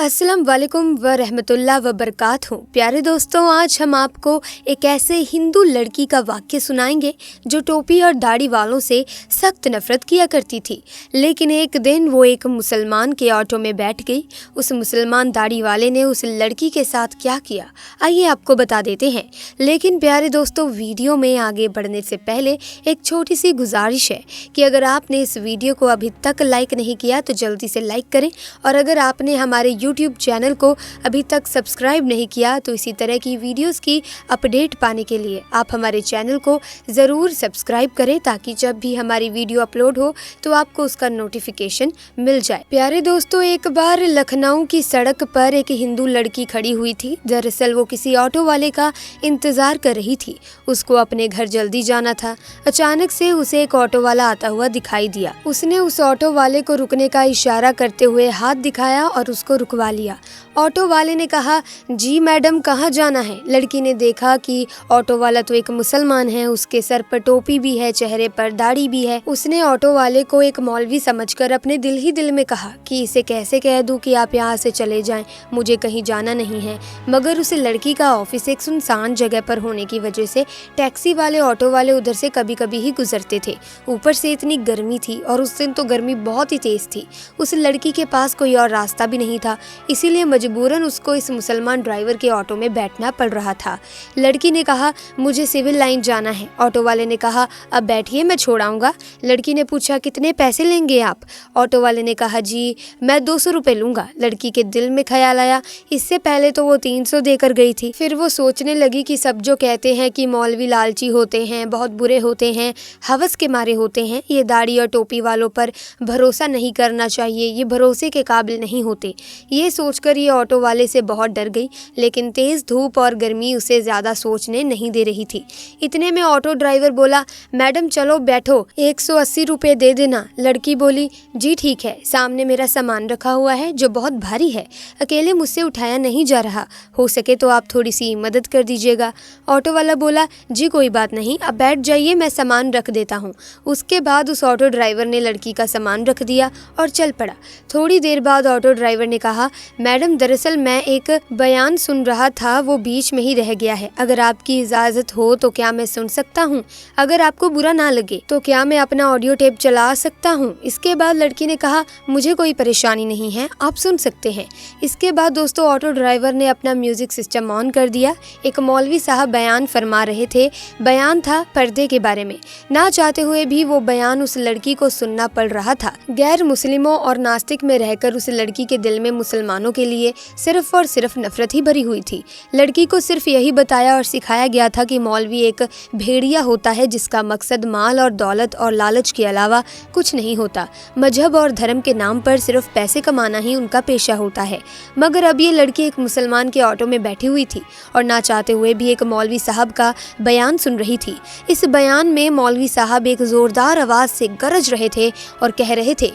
अस्सलाम वालेकुम व रहमतुल्लाह व बरकातहू। प्यारे दोस्तों, आज हम आपको एक ऐसे हिंदू लड़की का वाक्य सुनाएंगे जो टोपी और दाढ़ी वालों से सख्त नफरत किया करती थी। लेकिन एक दिन वो एक मुसलमान के ऑटो में बैठ गई। उस मुसलमान दाढ़ी वाले ने उस लड़की के साथ क्या किया, आइए आपको बता देते हैं। लेकिन प्यारे दोस्तों, वीडियो में आगे बढ़ने से पहले एक छोटी सी गुजारिश है कि अगर आपने इस वीडियो को अभी तक लाइक नहीं किया तो जल्दी से लाइक करें, और अगर आपने हमारे यूट्यूब चैनल को अभी तक सब्सक्राइब नहीं किया तो इसी तरह की वीडियोस की अपडेट पाने के लिए आप हमारे चैनल को ज़रूर सब्सक्राइब करें, ताकि जब भी हमारी वीडियो अपलोड हो तो आपको उसका नोटिफिकेशन मिल जाए। प्यारे दोस्तों, एक बार लखनऊ की सड़क पर एक हिंदू लड़की खड़ी हुई थी। दरअसल वो किसी ऑटो वाले का इंतज़ार कर रही थी। उसको अपने घर जल्दी जाना था। अचानक से उसे एक ऑटो वाला आता हुआ दिखाई दिया। उसने उस ऑटो वाले को रुकने का इशारा करते हुए हाथ दिखाया और उसको रुकवा लिया। ऑटो वाले ने कहा, जी मैडम, कहाँ जाना है? लड़की ने देखा कि ऑटो वाला तो एक मुसलमान है, उसके सर पर टोपी भी है, चेहरे पर दाढ़ी भी है। उसने ऑटो वाले को एक मौलवी समझकर अपने दिल ही दिल में कहा कि इसे कैसे कह दूं कि आप यहाँ से चले जाएं, मुझे कहीं जाना नहीं है। मगर उस लड़की का ऑफिस एक सुनसान जगह पर होने की वजह से टैक्सी वाले, ऑटो वाले उधर से कभी कभी ही गुजरते थे। ऊपर से इतनी गर्मी थी और उस दिन तो गर्मी बहुत ही तेज थी। उस लड़की के पास कोई और रास्ता भी नहीं था, इसीलिए मजबूरन उसको इस मुसलमान ड्राइवर के ऑटो में बैठना पड़ रहा था। लड़की ने कहा, मुझे सिविल लाइन जाना है। ऑटो वाले ने कहा, अब बैठिए, मैं छोड़ाऊंगा। लड़की ने पूछा, कितने पैसे लेंगे आप? ऑटो वाले ने कहा, जी मैं 200 रुपये लूँगा। लड़की के दिल में ख्याल आया, इससे पहले तो वो 300 देकर गई थी। फिर वो सोचने लगी कि सब जो कहते हैं कि मौलवी लालची होते हैं, बहुत बुरे होते हैं, हवस के मारे होते हैं, ये दाढ़ी और टोपी वालों पर भरोसा नहीं करना चाहिए, ये भरोसे के काबिल नहीं होते। ये सोचकर ये ऑटो वाले से बहुत डर गई। लेकिन तेज़ धूप और गर्मी उसे ज़्यादा सोचने नहीं दे रही थी। इतने में ऑटो ड्राइवर बोला, मैडम चलो बैठो, 180 रुपये दे देना। लड़की बोली, जी ठीक है, सामने मेरा सामान रखा हुआ है जो बहुत भारी है, अकेले मुझसे उठाया नहीं जा रहा, हो सके तो आप थोड़ी सी मदद कर दीजिएगा। ऑटो वाला बोला, जी कोई बात नहीं, आप बैठ जाइए, मैं सामान रख देता हूँ। उसके बाद उस ऑटो ड्राइवर ने लड़की का सामान रख दिया और चल पड़ा। थोड़ी देर बाद ऑटो ड्राइवर ने कहा, मैडम दरअसल मैं एक बयान सुन रहा था, वो बीच में ही रह गया है, अगर आपकी इजाज़त हो तो क्या मैं सुन सकता हूँ? अगर आपको बुरा ना लगे तो क्या मैं अपना ऑडियो टेप चला सकता हूँ? इसके बाद लड़की ने कहा, मुझे कोई परेशानी नहीं है, आप सुन सकते हैं। इसके बाद दोस्तों ऑटो ड्राइवर ने अपना म्यूजिक सिस्टम ऑन कर दिया। एक मौलवी साहब बयान फरमा रहे थे। बयान था पर्दे के बारे में। ना चाहते हुए भी वो बयान उस लड़की को सुनना पड़ रहा था। गैर मुस्लिमों और नास्तिक में रहकर उस लड़की के दिल में मुसलमानों के लिए सिर्फ और सिर्फ नफरत ही भरी हुई थी। लड़की को सिर्फ यही बताया और सिखाया गया था कि मौलवी एक भेड़िया होता है जिसका मकसद माल और दौलत और लालच के अलावा कुछ नहीं होता। मजहब और धर्म के नाम पर सिर्फ पैसे कमाना ही उनका पेशा होता है। मगर अब ये लड़की एक मुसलमान के ऑटो में बैठी हुई थी और ना चाहते हुए भी एक मौलवी साहब का बयान सुन रही थी। इस बयान में मौलवी साहब एक जोरदार आवाज से गरज रहे थे और कह रहे थे,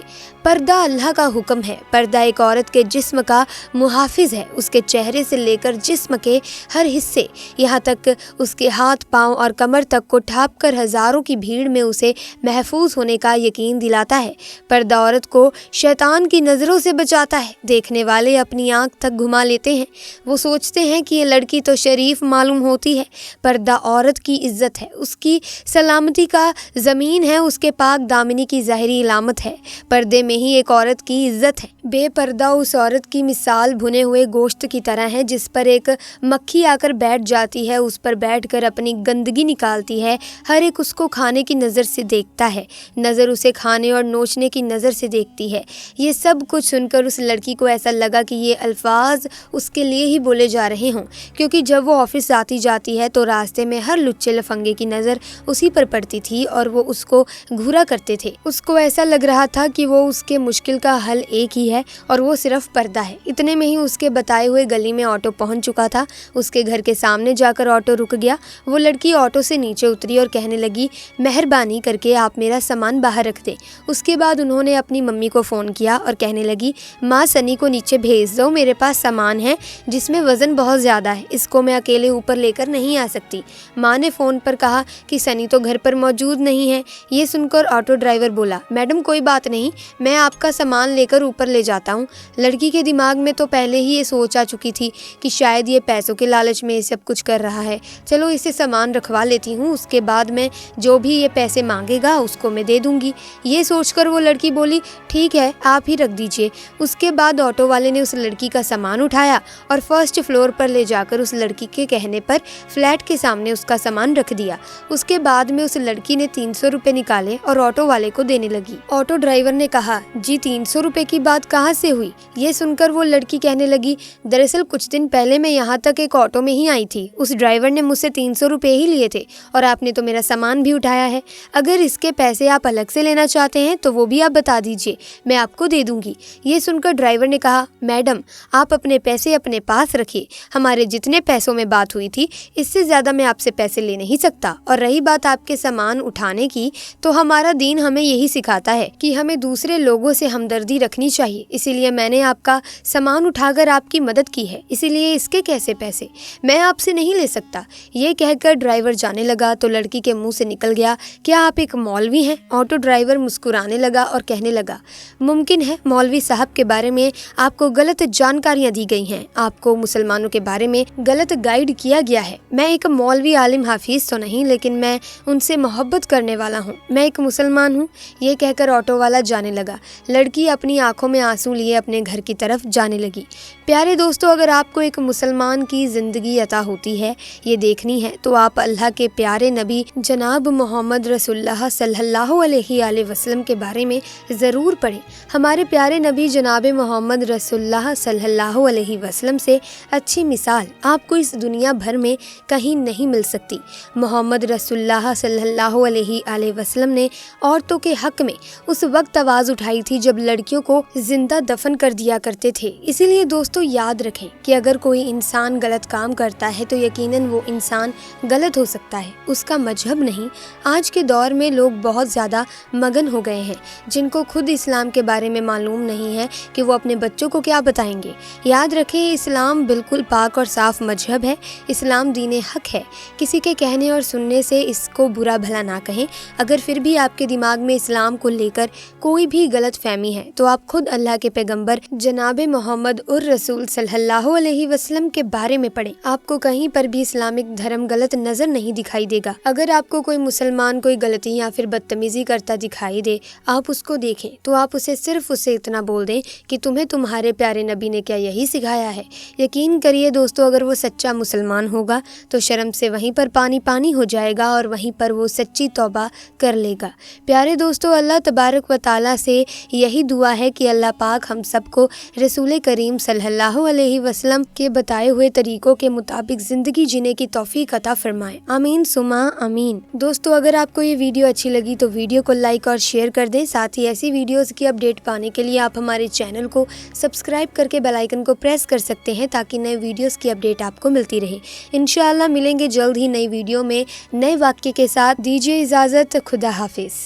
पर्दा अल्लाह का हुक्म है। पर्दा एक औरत के जिस्म का मुहाफिज है। उसके चेहरे से लेकर जिस्म के हर हिस्से, यहाँ तक उसके हाथ, पाँव और कमर तक को ढाँप कर हजारों की भीड़ में उसे महफूज होने का यकीन दिलाता है। पर्दा औरत को शैतान की नज़रों से बचाता है। देखने वाले अपनी आंख तक घुमा लेते हैं। वो सोचते हैं कि ये लड़की तो शरीफ मालूम होती है। पर्दा औरत की इज्जत है, उसकी सलामती का ज़मीन है, उसके पाक दामिनी की ज़ाहिरी इलामत है। पर्दे में ही एक औरत की इज्जत है। बेपर्दा उस औरत की मिसाल भुने हुए गोश्त की तरह है जिस पर एक मक्खी आकर बैठ जाती है, उस पर बैठकर अपनी गंदगी निकालती है। हर एक उसको खाने की नज़र से देखता है, नज़र उसे खाने और नोचने की नज़र से देखती है। ये सब कुछ सुनकर उस लड़की को ऐसा लगा कि ये अल्फाज उसके लिए ही बोले जा रहे हों, क्योंकि जब वो ऑफिस आती जाती है तो रास्ते में हर लुच्चे लफंगे की नज़र उसी पर पड़ती थी और वो उसको घूरा करते थे। उसको ऐसा लग रहा था कि वो उसके मुश्किल का हल एक ही है और वो सिर्फ पर्दा है। इतने में ही उसके बताए हुए गली में ऑटो पहुंच चुका था। उसके घर के सामने जाकर ऑटो रुक गया। वो लड़की ऑटो से नीचे उतरी और कहने लगी, मेहरबानी करके आप मेरा सामान बाहर रख दें। उसके बाद उन्होंने अपनी मम्मी को फ़ोन किया और कहने लगी, माँ सनी को नीचे भेज दो, मेरे पास सामान है जिसमें वज़न बहुत ज़्यादा है, इसको मैं अकेले ऊपर लेकर नहीं आ सकती। माँ ने फ़ोन पर कहा कि सनी तो घर पर मौजूद नहीं है। ये सुनकर ऑटो ड्राइवर बोला, मैडम कोई बात नहीं, मैं आपका सामान लेकर ऊपर ले जाता हूँ। लड़की के दिमाग में तो पहले ही ये सोच आ चुकी थी कि शायद ये पैसों के लालच में ये सब कुछ कर रहा है। चलो इसे सामान रखवा लेती हूँ, उसके बाद में जो भी ये पैसे मांगेगा उसको मैं दे दूंगी। ये सोचकर वो लड़की बोली ठीक है, आप ही रख दीजिए। उसके बाद ऑटो वाले ने उस लड़की का सामान उठाया और फर्स्ट फ्लोर पर ले जाकर उस लड़की के कहने पर फ्लैट के सामने उसका सामान रख दिया। उसके बाद में उस लड़की ने 300 रुपए निकाले और ऑटो वाले को देने लगी। ऑटो ड्राइवर ने कहा जी 300 रुपए की बात कहाँ से हुई? ये सुनकर वो लड़की कहने लगी दरअसल कुछ दिन पहले मैं यहाँ तक एक ऑटो में ही आई थी। उस ड्राइवर ने मुझसे 300 रुपए ही लिए थे और आपने तो मेरा सामान भी उठाया है। अगर इसके पैसे आप अलग से लेना चाहते हैं तो वो भी आप बता दीजिए, मैं आपको दे दूंगी। ये सुनकर ड्राइवर ने कहा मैडम आप अपने पैसे अपने पास रखिए, हमारे जितने पैसों में बात हुई थी इससे ज़्यादा मैं आपसे पैसे ले नहीं सकता। और रही बात आपके सामान उठाने की, तो हमारा दीन हमें यही सिखाता है कि हमें दूसरे लोगों से हमदर्दी रखनी चाहिए, इसीलिए मैंने आपका सामान उठाकर आपकी मदद की है, इसीलिए इसके कैसे पैसे मैं आपसे नहीं ले सकता। ये कहकर ड्राइवर जाने लगा तो लड़की के मुंह से निकल गया क्या आप एक मौलवी हैं? ऑटो ड्राइवर मुस्कुराने लगा और कहने लगा मुमकिन है मौलवी साहब के बारे में आपको गलत जानकारियां दी गई हैं, आपको मुसलमानों के बारे में गलत गाइड किया गया है। मैं एक मौलवी आलिम हाफिज तो नहीं, लेकिन मैं उनसे मोहब्बत करने वाला हूँ, मैं एक मुसलमान हूँ। ये कहकर ऑटो वाला जाने लगा। लड़की अपनी आंखों में आंसू लिए अपने घर की तरफ जाने लगी। प्यारे दोस्तों, अगर आपको एक मुसलमान की ज़िंदगी अता होती है ये देखनी है तो आप अल्लाह के प्यारे नबी जनाब मोहम्मद रसूलुल्लाह सल्लल्लाहु अलैहि वसल्लम के बारे में ज़रूर पढ़ें। हमारे प्यारे नबी जनाब मोहम्मद रसूलुल्लाह सल्लल्लाहु अलैहि वसल्लम से अच्छी मिसाल आपको इस दुनिया भर में कहीं नहीं मिल सकती। मोहम्मद रसूलुल्लाह सल्लल्लाहु अलैहि वसल्लम ने औरतों के हक में उस वक्त आवाज़ उठाई थी जब लड़कियों को जिंदा दफन कर दिया करते थे। इसीलिए दोस्तों याद रखें कि अगर कोई इंसान गलत काम करता है तो यकीनन वो इंसान गलत हो सकता है, उसका मजहब नहीं। आज के दौर में लोग बहुत ज़्यादा मगन हो गए हैं, जिनको खुद इस्लाम के बारे में मालूम नहीं है कि वो अपने बच्चों को क्या बताएंगे। याद रखें इस्लाम बिल्कुल पाक और साफ मजहब है, इस्लाम दीन हक है। किसी के कहने और सुनने से इसको बुरा भला ना कहें। अगर फिर भी आपके दिमाग में इस्लाम को लेकर कोई भी गलत फहमी है तो आप खुद अल्लाह के पैगंबर जनाब मोहम्मद उर रसूल सल्लल्लाहु अलैहि वसल्लम के बारे में पढ़ें। आपको कहीं पर भी इस्लामिक धर्म गलत नजर नहीं दिखाई देगा। अगर आपको कोई मुसलमान कोई गलती या फिर बदतमीजी करता दिखाई दे, आप उसको देखें तो आप उसे सिर्फ उससे इतना बोल दें कि तुम्हें तुम्हारे प्यारे नबी ने क्या यही सिखाया है। यकीन करिए दोस्तों, अगर वो सच्चा मुसलमान होगा तो शर्म से वहीं पर पानी पानी हो जाएगा और वहीं पर वो सच्ची तौबा कर लेगा। प्यारे दोस्तों, अल्लाह तबारक व तआला से यही दुआ है कि अल्लाह पाक हम सबको रसूल करीम सल्लल्लाहु अलैहि वसल्लम के बताए हुए तरीकों के मुताबिक ज़िंदगी जीने की तौफीक अता फरमाए। आमीन सुमा आमीन। दोस्तों, अगर आपको ये वीडियो अच्छी लगी तो वीडियो को लाइक और शेयर कर दें। साथ ही ऐसी वीडियोस की अपडेट पाने के लिए आप हमारे चैनल को सब्सक्राइब करके बेल आइकन को प्रेस कर सकते हैं ताकि नए वीडियोस की अपडेट आपको मिलती रहे। इंशाअल्लाह मिलेंगे जल्द ही नई वीडियो में नए वाक्य के साथ। दीजिए इजाज़त, खुदा हाफिज़।